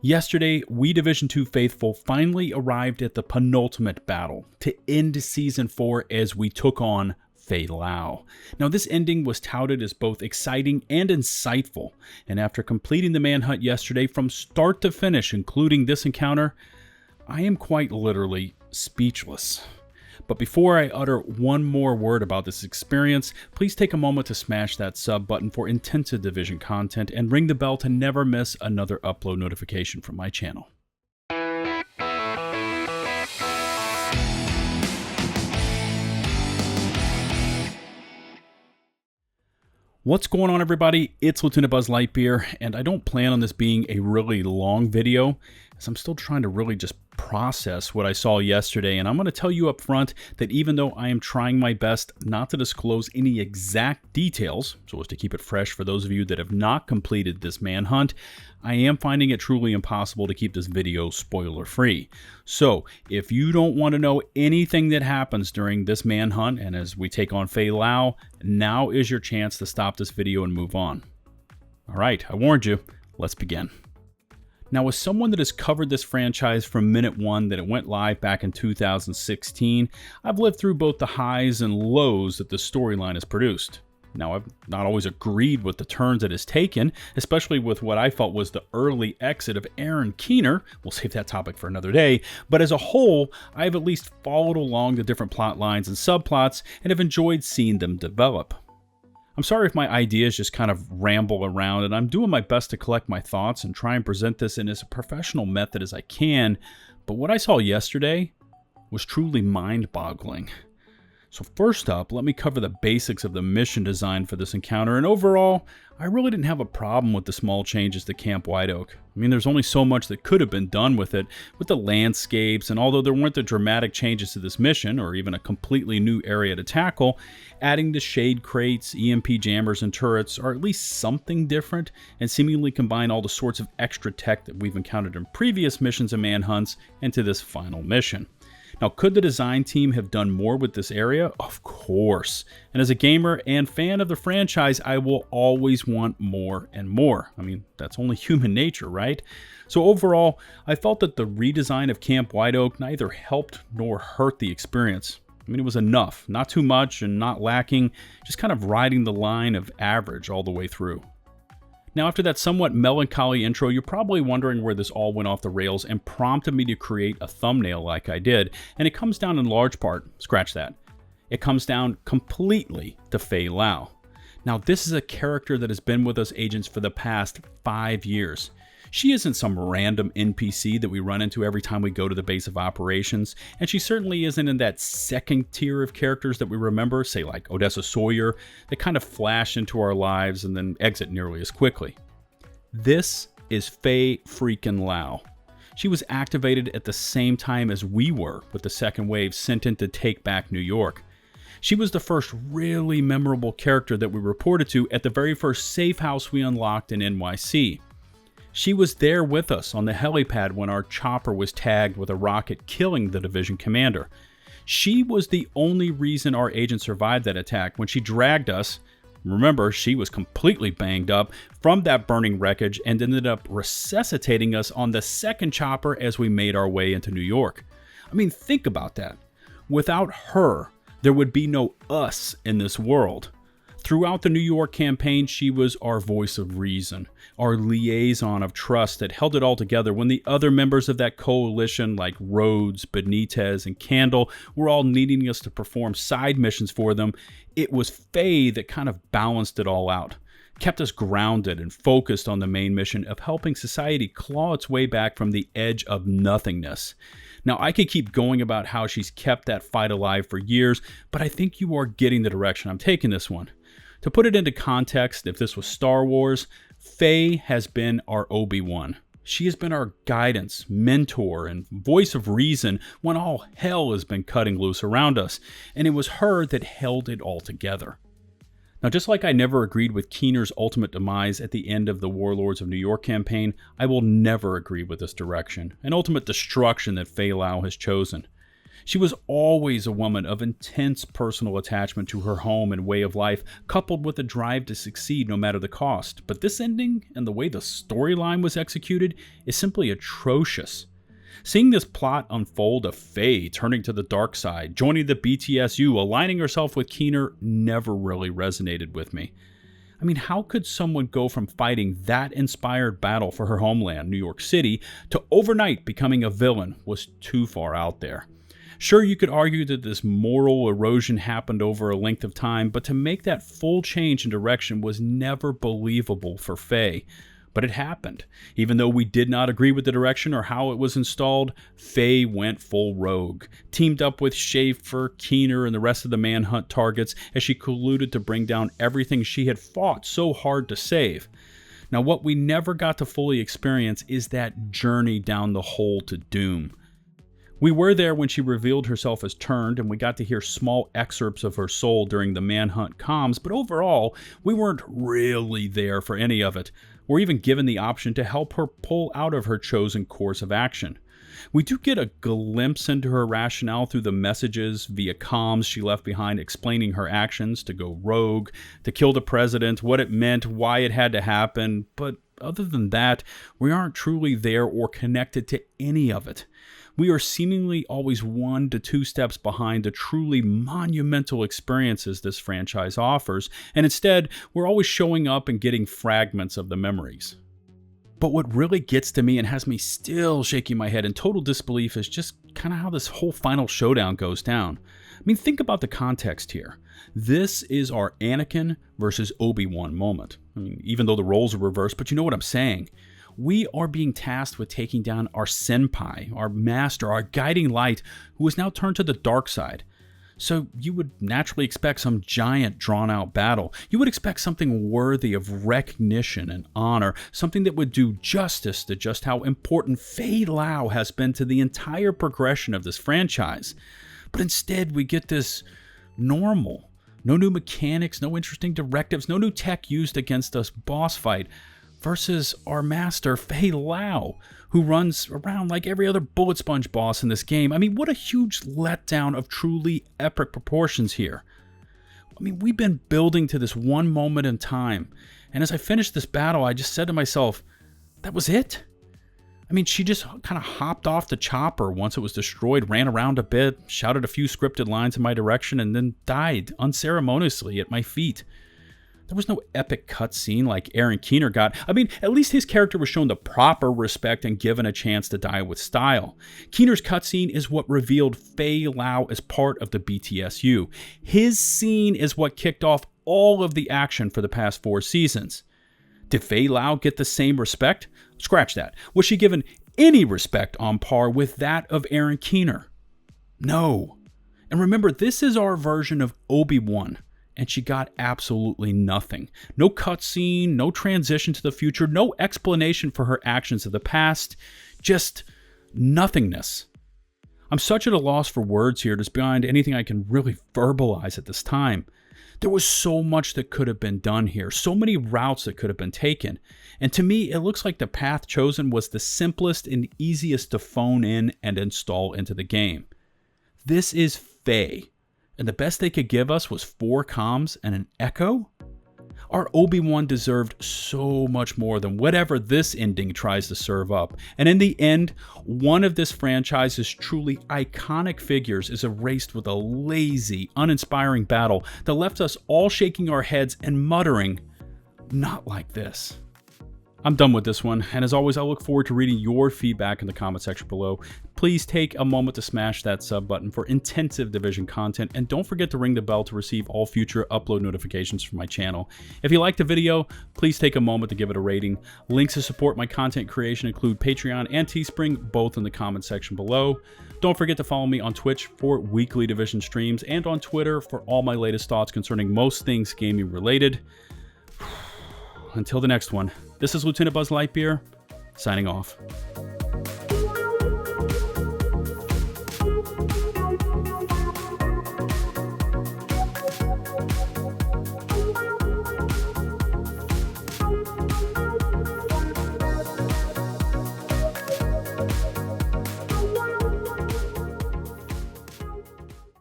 Yesterday, we Division 2 faithful finally arrived at the penultimate battle to end Season 4 as we took on Faye Lau. Now, this ending was touted as both exciting and insightful, and after completing the manhunt yesterday from start to finish, including this encounter, I am quite literally speechless. But before I utter one more word about this experience, please take a moment to smash that sub button for intensive Division content and ring the bell to never miss another upload notification from my channel. What's going on, everybody? It's LtBuzzLitebeer, and I don't plan on this being a really long video, as I'm still trying to really just process what I saw yesterday, and I'm going to tell you up front that even though I am trying my best not to disclose any exact details, so as to keep it fresh for those of you that have not completed this manhunt, I am finding it truly impossible to keep this video spoiler-free. So, if you don't want to know anything that happens during this manhunt, and as we take on Faye Lau, now is your chance to stop this video and move on. Alright, I warned you. Let's begin. Now, as someone that has covered this franchise from minute one that it went live back in 2016, I've lived through both the highs and lows that the storyline has produced. Now, I've not always agreed with the turns it has taken, especially with what I felt was the early exit of Aaron Keener. We'll save that topic for another day. But as a whole, I've at least followed along the different plot lines and subplots and have enjoyed seeing them develop. I'm sorry if my ideas just kind of ramble around, and I'm doing my best to collect my thoughts and try and present this in as a professional method as I can, but what I saw yesterday was truly mind-boggling. So first up, let me cover the basics of the mission design for this encounter, and overall, I really didn't have a problem with the small changes to Camp White Oak. I mean, there's only so much that could have been done with it, with the landscapes, and although there weren't the dramatic changes to this mission, or even a completely new area to tackle, adding the shade crates, EMP jammers, and turrets are at least something different, and seemingly combine all the sorts of extra tech that we've encountered in previous missions and manhunts into this final mission. Now, could the design team have done more with this area? Of course. And as a gamer and fan of the franchise, I will always want more and more. I mean, that's only human nature, right? So overall, I felt that the redesign of Camp White Oak neither helped nor hurt the experience. I mean, it was enough, not too much and not lacking, just kind of riding the line of average all the way through. Now, after that somewhat melancholy intro, you're probably wondering where this all went off the rails and prompted me to create a thumbnail like I did, and it comes down in large part, scratch that, it comes down completely to Faye Lau. Now, this is a character that has been with us agents for the past 5 years. She isn't some random NPC that we run into every time we go to the base of operations, and she certainly isn't in that second tier of characters that we remember, say like Odessa Sawyer, that kind of flash into our lives and then exit nearly as quickly. This is Faye freaking Lau. She was activated at the same time as we were, with the second wave sent in to take back New York. She was the first really memorable character that we reported to at the very first safe house we unlocked in NYC. She was there with us on the helipad when our chopper was tagged with a rocket killing the division commander. She was the only reason our agent survived that attack when she dragged us, remember she was completely banged up, from that burning wreckage and ended up resuscitating us on the second chopper as we made our way into New York. I mean, think about that. Without her, there would be no us in this world. Throughout the New York campaign, she was our voice of reason, our liaison of trust that held it all together when the other members of that coalition like Rhodes, Benitez, and Candle were all needing us to perform side missions for them. It was Faye that kind of balanced it all out, kept us grounded and focused on the main mission of helping society claw its way back from the edge of nothingness. Now, I could keep going about how she's kept that fight alive for years, but I think you are getting the direction I'm taking this one. To put it into context, if this was Star Wars, Faye has been our Obi-Wan. She has been our guidance, mentor, and voice of reason when all hell has been cutting loose around us, and it was her that held it all together. Now, just like I never agreed with Keener's ultimate demise at the end of the Warlords of New York campaign, I will never agree with this direction, an ultimate destruction that Faye Lau has chosen. She was always a woman of intense personal attachment to her home and way of life, coupled with a drive to succeed no matter the cost. But this ending and the way the storyline was executed is simply atrocious. Seeing this plot unfold of Faye turning to the dark side, joining the BTSU, aligning herself with Keener, never really resonated with me. I mean, how could someone go from fighting that inspired battle for her homeland, New York City, to overnight becoming a villain was too far out there. Sure, you could argue that this moral erosion happened over a length of time, but to make that full change in direction was never believable for Faye. But it happened. Even though we did not agree with the direction or how it was installed, Faye went full rogue. Teamed up with Schaefer, Keener, and the rest of the Manhunt targets as she colluded to bring down everything she had fought so hard to save. Now, what we never got to fully experience is that journey down the hole to doom. We were there when she revealed herself as Turned, and we got to hear small excerpts of her soul during the Manhunt comms, but overall, we weren't really there for any of it, or even given the option to help her pull out of her chosen course of action. We do get a glimpse into her rationale through the messages via comms she left behind explaining her actions to go rogue, to kill the president, what it meant, why it had to happen, but other than that, we aren't truly there or connected to any of it. We are seemingly always 1 to 2 steps behind the truly monumental experiences this franchise offers, and instead, we're always showing up and getting fragments of the memories. But what really gets to me and has me still shaking my head in total disbelief is just kind of how this whole final showdown goes down. I mean, think about the context here. This is our Anakin versus Obi-Wan moment. I mean, even though the roles are reversed, but you know what I'm saying. We are being tasked with taking down our senpai, our master, our guiding light, who is now turned to the dark side. So you would naturally expect some giant drawn-out battle. You would expect something worthy of recognition and honor, something that would do justice to just how important Faye Lau has been to the entire progression of this franchise. But instead, we get this normal. No new mechanics, no interesting directives, no new tech used against us boss fight. Versus our master, Faye Lau, who runs around like every other bullet sponge boss in this game. I mean, what a huge letdown of truly epic proportions here. I mean, we've been building to this one moment in time, and as I finished this battle, I just said to myself, that was it? I mean, she just kind of hopped off the chopper once it was destroyed, ran around a bit, shouted a few scripted lines in my direction, and then died unceremoniously at my feet. There was no epic cutscene like Aaron Keener got. I mean, at least his character was shown the proper respect and given a chance to die with style. Keener's cutscene is what revealed Faye Lau as part of the BTSU. His scene is what kicked off all of the action for the past 4 seasons. Did Faye Lau get the same respect? Scratch that. Was she given any respect on par with that of Aaron Keener? No. And remember, this is our version of Obi-Wan. And she got absolutely nothing. No cutscene, no transition to the future, no explanation for her actions of the past, just nothingness. I'm such at a loss for words here, just beyond anything I can really verbalize at this time. There was so much that could have been done here, so many routes that could have been taken. And to me, it looks like the path chosen was the simplest and easiest to phone in and install into the game. This is Faye. And the best they could give us was 4 comms and an echo? Our Obi-Wan deserved so much more than whatever this ending tries to serve up. And in the end, one of this franchise's truly iconic figures is erased with a lazy, uninspiring battle that left us all shaking our heads and muttering, "Not like this." I'm done with this one, and as always, I look forward to reading your feedback in the comment section below. Please take a moment to smash that sub button for intensive Division content, and don't forget to ring the bell to receive all future upload notifications from my channel. If you liked the video, please take a moment to give it a rating. Links to support my content creation include Patreon and Teespring, both in the comment section below. Don't forget to follow me on Twitch for weekly Division streams, and on Twitter for all my latest thoughts concerning most things gaming related. Until the next one, this is LtBuzzLitebeer, signing off.